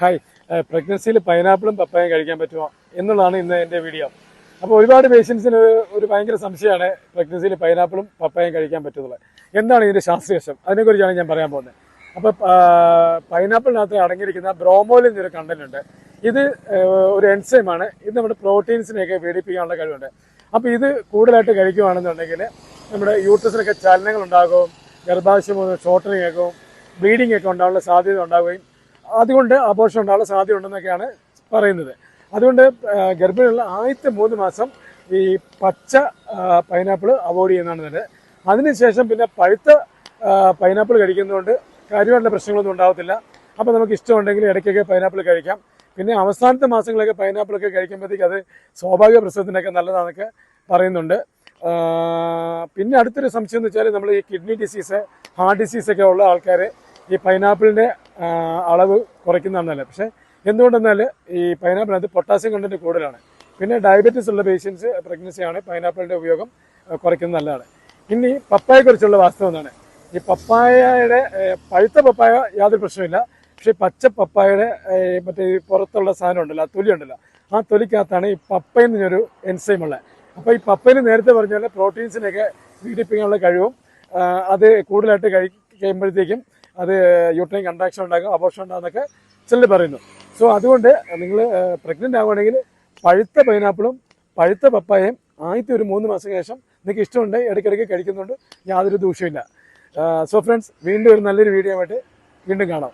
Hi, പ്രഗ്നൻസിയിൽ പൈനാപ്പിളും പപ്പായയും കഴിക്കാൻ പറ്റുമോ എന്നുള്ളതാണ് ഇന്ന് എൻ്റെ വീഡിയോ. അപ്പോൾ ഒരുപാട് പേഷ്യൻസിന് ഒരു ഭയങ്കര സംശയമാണ് പ്രഗ്നൻസിയിൽ പൈനാപ്പിളും പപ്പായയും കഴിക്കാൻ പറ്റുന്നത്. എന്താണ് ഇതിൻ്റെ ശാസ്ത്രീയവശം, അതിനെക്കുറിച്ചാണ് ഞാൻ പറയാൻ പോകുന്നത്. അപ്പോൾ പൈനാപ്പിളിനകത്ത് അടങ്ങിയിരിക്കുന്ന ബ്രോമോലിൻ എന്നൊരു കണ്ടന്റ് ഉണ്ട്. ഇത് ഒരു എൻസൈമാണ്. ഇത് നമ്മുടെ പ്രോട്ടീൻസിനെയൊക്കെ വേടിപ്പിക്കാനുള്ള കഴിവുണ്ട്. അപ്പോൾ ഇത് കൂടുതലായിട്ട് കഴിക്കുകയാണെന്നുണ്ടെങ്കിൽ നമ്മുടെ യൂട്രസിനൊക്കെ ചലനങ്ങൾ ഉണ്ടാകും, ഗർഭാശയം ഷോർട്ടനിങ് ആക്കും, ബ്ലീഡിംഗ് ഒക്കെ ഉണ്ടാകാനുള്ള സാധ്യത ഉണ്ടാവുകയും അതുകൊണ്ട് അബോർഷൻ ഉണ്ടാകാനുള്ള സാധ്യത ഉണ്ടെന്നൊക്കെയാണ് പറയുന്നത്. അതുകൊണ്ട് ഗർഭിണിയുള്ള ആദ്യത്തെ 3 മാസം ഈ പച്ച പൈനാപ്പിൾ അവോയ്ഡ് ചെയ്യുന്നതാണ് നല്ലത്. അതിനുശേഷം പിന്നെ പഴുത്ത പൈനാപ്പിൾ കഴിക്കുന്നതുകൊണ്ട് കാര്യമായിട്ടുള്ള പ്രശ്നങ്ങളൊന്നും ഉണ്ടാകത്തില്ല. അപ്പോൾ നമുക്ക് ഇഷ്ടമുണ്ടെങ്കിൽ ഇടയ്ക്കൊക്കെ പൈനാപ്പിൾ കഴിക്കാം. പിന്നെ അവസാനത്തെ മാസങ്ങളൊക്കെ പൈനാപ്പിളൊക്കെ കഴിക്കുമ്പോഴത്തേക്ക് അത് സ്വാഭാവിക പ്രസവത്തിനൊക്കെ നല്ലതാണെന്നൊക്കെ പറയുന്നുണ്ട്. പിന്നെ അടുത്തൊരു സംശയം എന്ന് വെച്ചാൽ നമ്മൾ ഈ കിഡ്നി ഡിസീസ്, ഹാർട്ട് ഡിസീസൊക്കെ ഉള്ള ആൾക്കാർ ഈ പൈനാപ്പിളിൻ്റെ അളവ് കുറയ്ക്കുന്നതാണ് നല്ലത്. പക്ഷേ എന്തുകൊണ്ടെന്നാൽ ഈ പൈനാപ്പിളിനകത്ത് പൊട്ടാസ്യം കണ്ടന്റ് കൂടുതലാണ്. പിന്നെ ഡയബറ്റീസ് ഉള്ള പേഷ്യൻസ് പ്രഗ്നൻസിയാണ് പൈനാപ്പിളിൻ്റെ ഉപയോഗം കുറയ്ക്കുന്നത് നല്ലതാണ്. ഇനി പപ്പായയെക്കുറിച്ചുള്ള വാസ്തവം എന്താണ്? ഈ പപ്പായയുടെ പഴുത്ത പപ്പായ യാതൊരു പ്രശ്നമില്ല. പക്ഷേ പച്ച പപ്പായയുടെ മറ്റേ പുറത്തുള്ള സാധനം ഉണ്ടല്ലോ, ആ തൊലി ഉണ്ടല്ലോ, ആ തൊലിക്കകത്താണ് ഈ പപ്പയിൽ നിന്നൊരു എൻസൈം ഉള്ളത്. അപ്പോൾ ഈ പപ്പയിൽ നേരത്തെ പറഞ്ഞാൽ പ്രോട്ടീൻസിനെയൊക്കെ വീടിപ്പിക്കാനുള്ള കഴിവും അത് കൂടുതലായിട്ട് കഴിക്കുമ്പോഴത്തേക്കും അത് യൂട്രൈൻ കൺട്രാക്ഷൻ ഉണ്ടാകും, അബോർഷൻ ഉണ്ടാകുന്നൊക്കെ ചിലർ പറയുന്നു. സോ അതുകൊണ്ട് നിങ്ങൾ പ്രഗ്നൻ്റ് ആവുകയാണെങ്കിൽ പഴുത്ത പൈനാപ്പിളും പഴുത്ത പപ്പായയും ആദ്യത്തെ ഒരു 3 മാസം ശേഷം നിങ്ങൾക്ക് ഇഷ്ടമുണ്ട് ഇടയ്ക്കിടയ്ക്ക് കഴിക്കുന്നുണ്ട്, യാതൊരു ദൂഷ്യമില്ല. സോ ഫ്രണ്ട്സ്, വീണ്ടും ഒരു നല്ലൊരു വീഡിയോ ആയിട്ട് വീണ്ടും കാണാം.